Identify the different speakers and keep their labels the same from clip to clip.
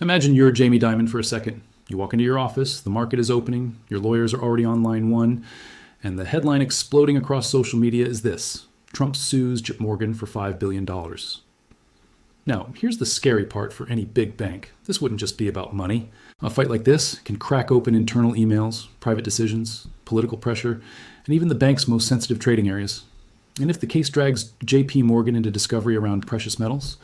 Speaker 1: Imagine you're Jamie Dimon for a second. You walk into your office, the market is opening, your lawyers are already on line one, and the headline exploding across social media is this: Trump sues JPMorgan for $5 billion. Now, here's the scary part for any big bank. This wouldn't just be about money. A fight like this can crack open internal emails, private decisions, political pressure, and even the bank's most sensitive trading areas. And if the case drags JPMorgan into discovery around precious metals,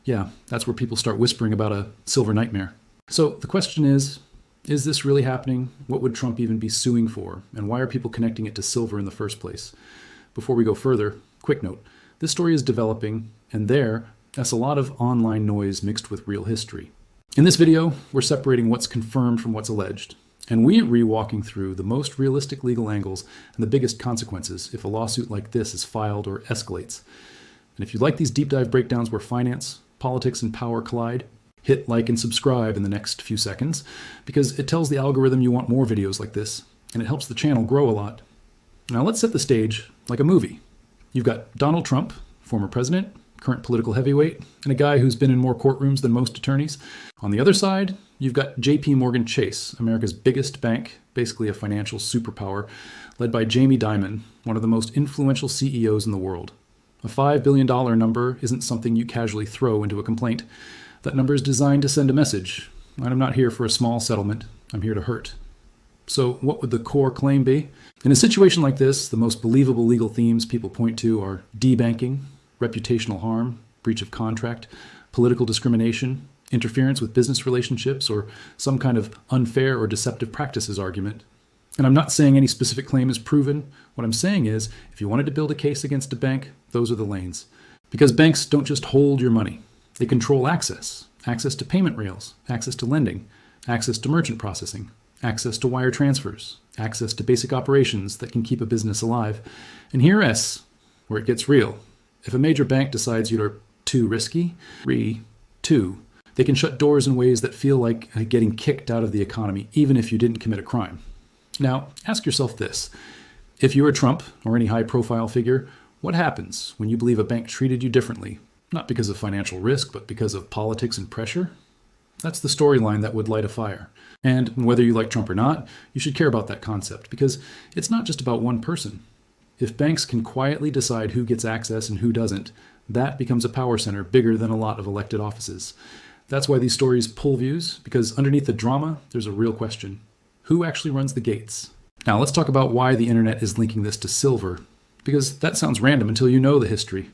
Speaker 1: yeah, that's where people start whispering about a silver nightmare. So the question is this really happening? What would Trump even be suing for? And why are people connecting it to silver in the first place? Before we go further, quick note. This story is developing, and that's a lot of online noise mixed with real history. In this video, we're separating what's confirmed from what's alleged, and we're re-walking through the most realistic legal angles and the biggest consequences if a lawsuit like this is filed or escalates. And if you like these deep dive breakdowns where finance, politics, and power collide, hit like and subscribe in the next few seconds, because it tells the algorithm you want more videos like this, and it helps the channel grow a lot. Now let's set the stage like a movie. You've got Donald Trump, former president, current political heavyweight, and a guy who's been in more courtrooms than most attorneys. On the other side, you've got JPMorgan Chase, America's biggest bank, basically a financial superpower, led by Jamie Dimon, one of the most influential CEOs in the world. A $5 billion number isn't something you casually throw into a complaint. That number is designed to send a message. And I'm not here for a small settlement. I'm here to hurt. So what would the core claim be? In a situation like this, the most believable legal themes people point to are debanking, reputational harm, breach of contract, political discrimination, interference with business relationships, or some kind of unfair or deceptive practices argument. And I'm not saying any specific claim is proven. What I'm saying is, if you wanted to build a case against a bank, those are the lanes. Because banks don't just hold your money. They control access to payment rails, access to lending, access to merchant processing, access to wire transfers, access to basic operations that can keep a business alive. And here's where it gets real. If a major bank decides you're too risky, they can shut doors in ways that feel like getting kicked out of the economy, even if you didn't commit a crime. Now, ask yourself this. If you were Trump or any high-profile figure, what happens when you believe a bank treated you differently? Not because of financial risk, but because of politics and pressure? That's the storyline that would light a fire. And whether you like Trump or not, you should care about that concept, because it's not just about one person. If banks can quietly decide who gets access and who doesn't, that becomes a power center bigger than a lot of elected offices. That's why these stories pull views, because underneath the drama, there's a real question. Who actually runs the gates? Now let's talk about why the internet is linking this to silver, because that sounds random until you know the history.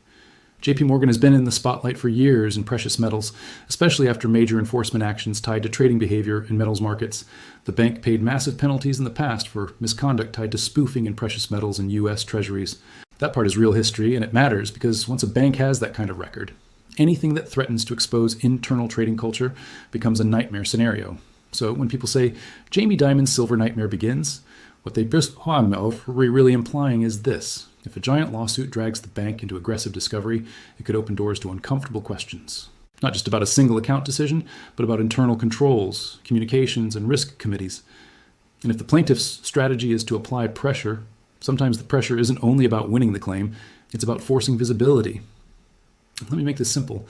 Speaker 1: JPMorgan has been in the spotlight for years in precious metals, especially after major enforcement actions tied to trading behavior in metals markets. The bank paid massive penalties in the past for misconduct tied to spoofing in precious metals and U.S. treasuries. That part is real history, and it matters because once a bank has that kind of record, anything that threatens to expose internal trading culture becomes a nightmare scenario. So when people say, Jamie Dimon's silver nightmare begins, what they really implying is this. If a giant lawsuit drags the bank into aggressive discovery, it could open doors to uncomfortable questions. Not just about a single account decision, but about internal controls, communications, and risk committees. And if the plaintiff's strategy is to apply pressure, sometimes the pressure isn't only about winning the claim, it's about forcing visibility. Let me make this simple.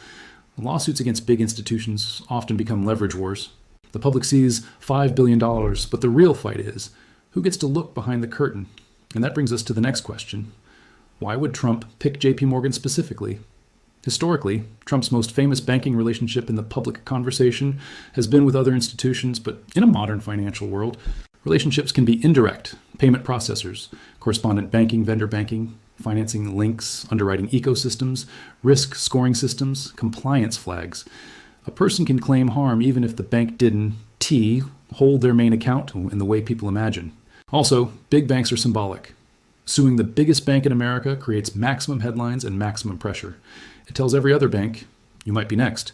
Speaker 1: Lawsuits against big institutions often become leverage wars. The public sees $5 billion, but the real fight is, who gets to look behind the curtain? And that brings us to the next question. Why would Trump pick JPMorgan specifically? Historically, Trump's most famous banking relationship in the public conversation has been with other institutions, but in a modern financial world, relationships can be indirect: payment processors, correspondent banking, vendor banking, financing links, underwriting ecosystems, risk scoring systems, compliance flags. A person can claim harm even if the bank didn't hold their main account in the way people imagine. Also, big banks are symbolic. Suing the biggest bank in America creates maximum headlines and maximum pressure. It tells every other bank, you might be next.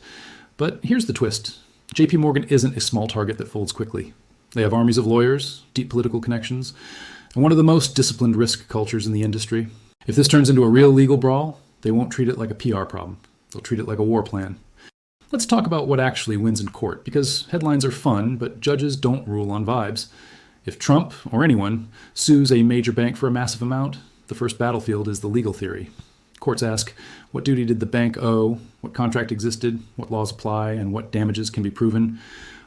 Speaker 1: But here's the twist. JPMorgan isn't a small target that folds quickly. They have armies of lawyers, deep political connections, and one of the most disciplined risk cultures in the industry. If this turns into a real legal brawl, they won't treat it like a PR problem. They'll treat it like a war plan. Let's talk about what actually wins in court, because headlines are fun, but judges don't rule on vibes. If Trump, or anyone, sues a major bank for a massive amount, the first battlefield is the legal theory. Courts ask, what duty did the bank owe, what contract existed, what laws apply, and what damages can be proven?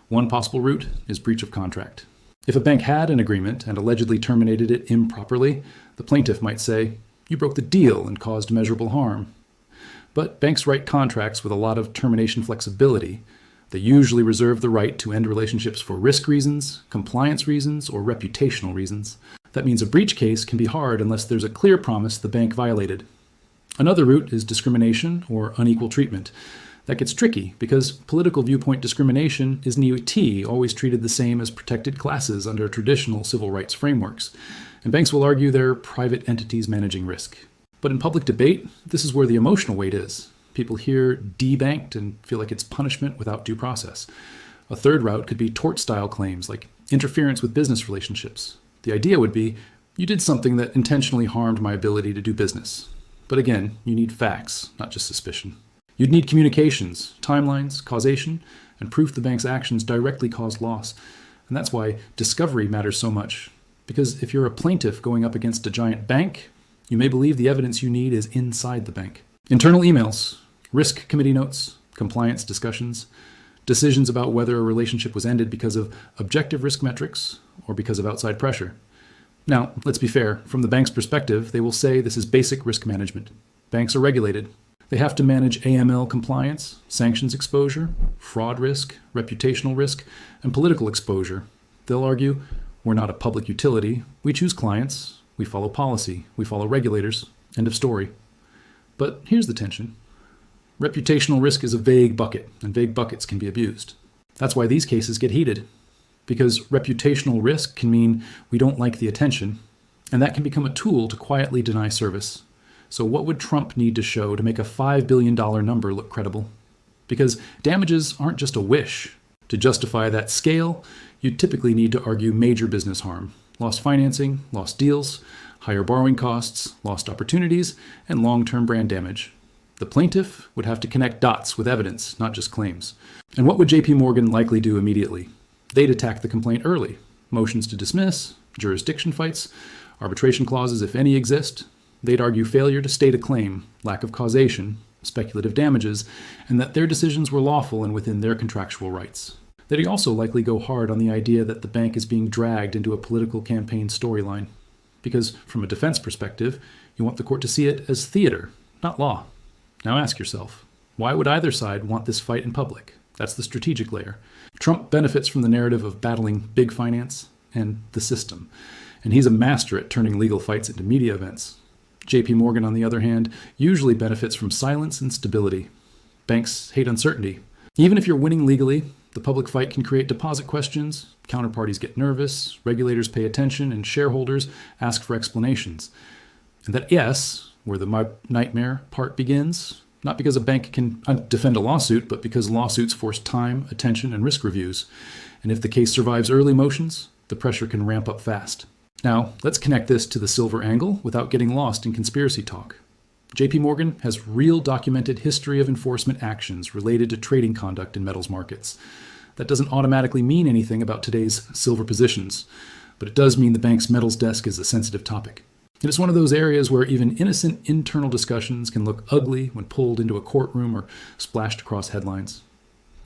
Speaker 1: One possible route is breach of contract. If a bank had an agreement and allegedly terminated it improperly, the plaintiff might say, you broke the deal and caused measurable harm. But banks write contracts with a lot of termination flexibility. They usually reserve the right to end relationships for risk reasons, compliance reasons, or reputational reasons. That means a breach case can be hard unless there's a clear promise the bank violated. Another route is discrimination or unequal treatment. That gets tricky because political viewpoint discrimination is in ET always treated the same as protected classes under traditional civil rights frameworks, and banks will argue they're private entities managing risk. But in public debate, this is where the emotional weight is. People hear debanked and feel like it's punishment without due process. A third route could be tort-style claims like interference with business relationships. The idea would be, you did something that intentionally harmed my ability to do business. But again, you need facts, not just suspicion. You'd need communications, timelines, causation, and proof the bank's actions directly caused loss. And that's why discovery matters so much. Because if you're a plaintiff going up against a giant bank, you may believe the evidence you need is inside the bank. Internal emails, risk committee notes, compliance discussions, decisions about whether a relationship was ended because of objective risk metrics or because of outside pressure. Now, let's be fair. From the bank's perspective, they will say this is basic risk management. Banks are regulated. They have to manage AML compliance, sanctions exposure, fraud risk, reputational risk, and political exposure. They'll argue, we're not a public utility. We choose clients. We follow policy. We follow regulators. End of story. But here's the tension. Reputational risk is a vague bucket, and vague buckets can be abused. That's why these cases get heated. Because reputational risk can mean we don't like the attention, and that can become a tool to quietly deny service. So what would Trump need to show to make a $5 billion number look credible? Because damages aren't just a wish. To justify that scale, you typically need to argue major business harm, lost financing, lost deals, higher borrowing costs, lost opportunities, and long-term brand damage. The plaintiff would have to connect dots with evidence, not just claims. And what would JPMorgan likely do immediately? They'd attack the complaint early. Motions to dismiss, jurisdiction fights, arbitration clauses, if any exist. They'd argue failure to state a claim, lack of causation, speculative damages, and that their decisions were lawful and within their contractual rights. They'd also likely go hard on the idea that the bank is being dragged into a political campaign storyline. Because from a defense perspective, you want the court to see it as theater, not law. Now ask yourself, why would either side want this fight in public? That's the strategic layer. Trump benefits from the narrative of battling big finance and the system, and he's a master at turning legal fights into media events. JPMorgan, on the other hand, usually benefits from silence and stability. Banks hate uncertainty. Even if you're winning legally, the public fight can create deposit questions, counterparties get nervous, regulators pay attention, and shareholders ask for explanations. And that, yes, where the nightmare part begins, not because a bank can defend a lawsuit, but because lawsuits force time, attention, and risk reviews. And if the case survives early motions, the pressure can ramp up fast. Now, let's connect this to the silver angle without getting lost in conspiracy talk. JPMorgan has real documented history of enforcement actions related to trading conduct in metals markets. That doesn't automatically mean anything about today's silver positions, but it does mean the bank's metals desk is a sensitive topic. It is one of those areas where even innocent internal discussions can look ugly when pulled into a courtroom or splashed across headlines.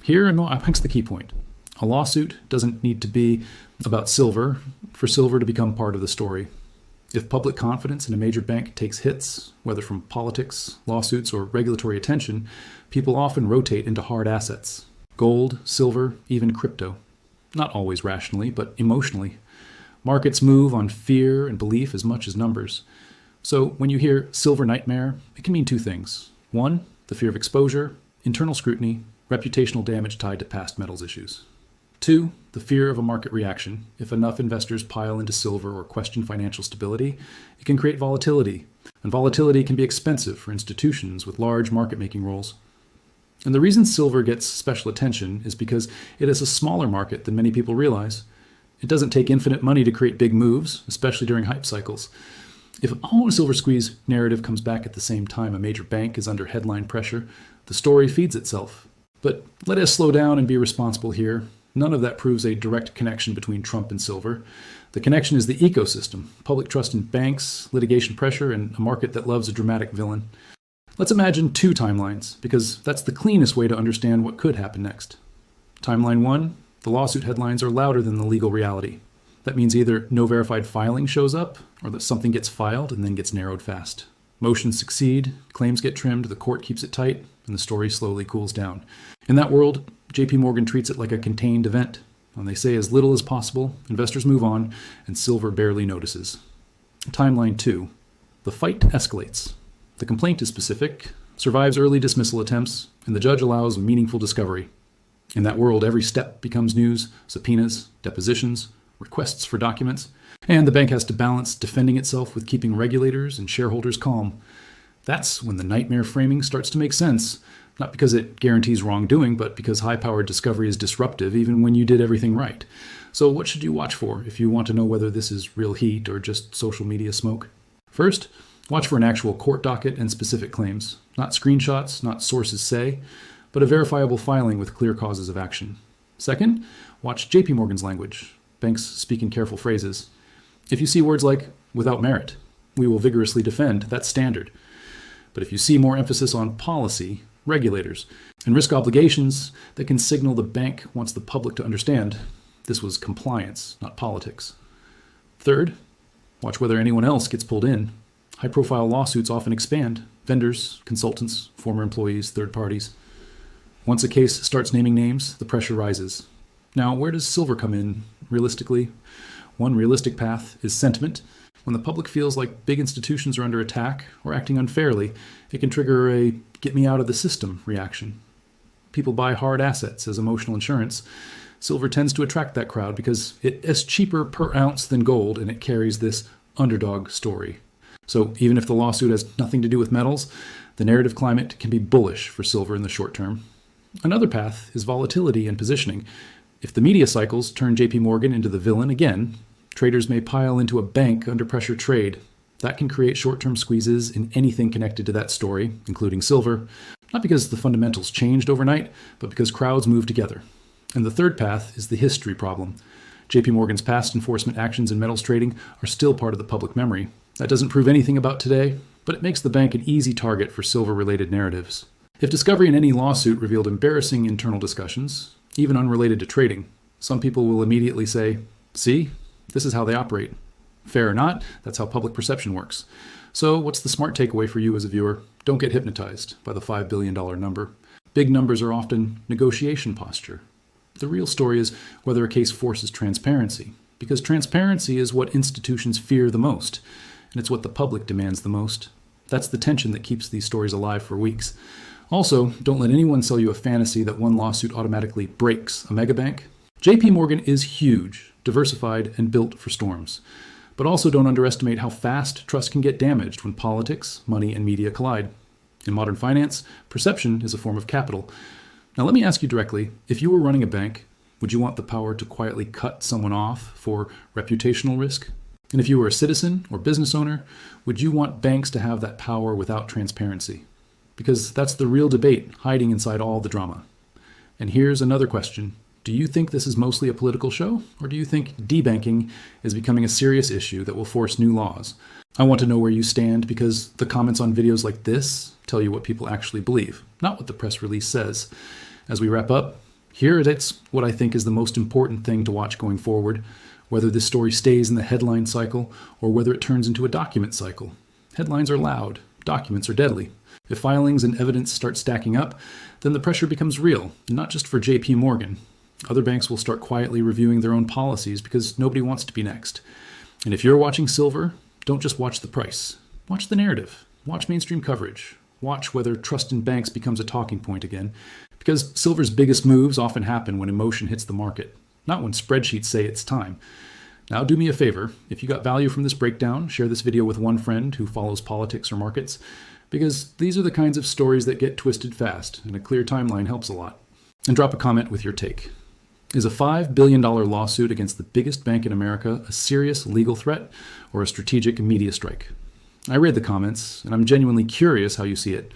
Speaker 1: Here hangs the key point. A lawsuit doesn't need to be about silver for silver to become part of the story. If public confidence in a major bank takes hits, whether from politics, lawsuits, or regulatory attention, people often rotate into hard assets. Gold, silver, even crypto. Not always rationally, but emotionally. Markets move on fear and belief as much as numbers. So when you hear silver nightmare, it can mean two things. One, the fear of exposure, internal scrutiny, reputational damage tied to past metals issues. Two, the fear of a market reaction. If enough investors pile into silver or question financial stability, it can create volatility. And volatility can be expensive for institutions with large market-making roles. And the reason silver gets special attention is because it is a smaller market than many people realize. It doesn't take infinite money to create big moves, especially during hype cycles. If a "oh, silver squeeze" narrative comes back at the same time a major bank is under headline pressure, the story feeds itself. But let us slow down and be responsible here. None of that proves a direct connection between Trump and silver. The connection is the ecosystem, public trust in banks, litigation pressure, and a market that loves a dramatic villain. Let's imagine two timelines, because that's the cleanest way to understand what could happen next. Timeline 1, the lawsuit headlines are louder than the legal reality. That means either no verified filing shows up, or that something gets filed and then gets narrowed fast. Motions succeed, claims get trimmed, the court keeps it tight, and the story slowly cools down. In that world, JPMorgan treats it like a contained event. When they say as little as possible, investors move on, and silver barely notices. Timeline 2. The fight escalates. The complaint is specific, survives early dismissal attempts, and the judge allows meaningful discovery. In that world, every step becomes news, subpoenas, depositions, requests for documents, and the bank has to balance defending itself with keeping regulators and shareholders calm. That's when the nightmare framing starts to make sense, not because it guarantees wrongdoing, but because high-powered discovery is disruptive even when you did everything right. So what should you watch for if you want to know whether this is real heat or just social media smoke? First, watch for an actual court docket and specific claims. Not screenshots, not sources say, but a verifiable filing with clear causes of action. Second, watch JPMorgan's language. Banks speak in careful phrases. If you see words like, without merit, we will vigorously defend, that's standard. But if you see more emphasis on policy, regulators, and risk obligations, that can signal the bank wants the public to understand this was compliance, not politics. Third, watch whether anyone else gets pulled in. High-profile lawsuits often expand. Vendors, consultants, former employees, third parties. Once a case starts naming names, the pressure rises. Now, where does silver come in, realistically? One realistic path is sentiment. When the public feels like big institutions are under attack or acting unfairly, it can trigger a get-me-out-of-the-system reaction. People buy hard assets as emotional insurance. Silver tends to attract that crowd because it is cheaper per ounce than gold, and it carries this underdog story. So even if the lawsuit has nothing to do with metals, the narrative climate can be bullish for silver in the short term. Another path is volatility and positioning. If the media cycles turn JPMorgan into the villain again, traders may pile into a bank under pressure trade. That can create short-term squeezes in anything connected to that story, including silver, not because the fundamentals changed overnight, but because crowds move together. And the third path is the history problem. JPMorgan's past enforcement actions in metals trading are still part of the public memory. That doesn't prove anything about today, but it makes the bank an easy target for silver-related narratives. If discovery in any lawsuit revealed embarrassing internal discussions, even unrelated to trading, some people will immediately say, see, this is how they operate. Fair or not, that's how public perception works. So what's the smart takeaway for you as a viewer? Don't get hypnotized by the $5 billion number. Big numbers are often negotiation posture. The real story is whether a case forces transparency, because transparency is what institutions fear the most, and it's what the public demands the most. That's the tension that keeps these stories alive for weeks. Also, don't let anyone sell you a fantasy that one lawsuit automatically breaks a megabank. JPMorgan is huge, diversified, and built for storms. But also don't underestimate how fast trust can get damaged when politics, money, and media collide. In modern finance, perception is a form of capital. Now let me ask you directly, if you were running a bank, would you want the power to quietly cut someone off for reputational risk? And if you were a citizen or business owner, would you want banks to have that power without transparency? Because that's the real debate hiding inside all the drama. And here's another question. Do you think this is mostly a political show? Or do you think debanking is becoming a serious issue that will force new laws? I want to know where you stand because the comments on videos like this tell you what people actually believe, not what the press release says. As we wrap up, here it's what I think is the most important thing to watch going forward, whether this story stays in the headline cycle or whether it turns into a document cycle. Headlines are loud, documents are deadly. If filings and evidence start stacking up, then the pressure becomes real, and not just for JPMorgan. Other banks will start quietly reviewing their own policies because nobody wants to be next. And if you're watching silver, don't just watch the price. Watch the narrative. Watch mainstream coverage. Watch whether trust in banks becomes a talking point again. Because silver's biggest moves often happen when emotion hits the market, not when spreadsheets say it's time. Now do me a favor. If you got value from this breakdown, share this video with one friend who follows politics or markets, because these are the kinds of stories that get twisted fast, and a clear timeline helps a lot. And drop a comment with your take. Is a $5 billion lawsuit against the biggest bank in America a serious legal threat or a strategic media strike? I read the comments, and I'm genuinely curious how you see it.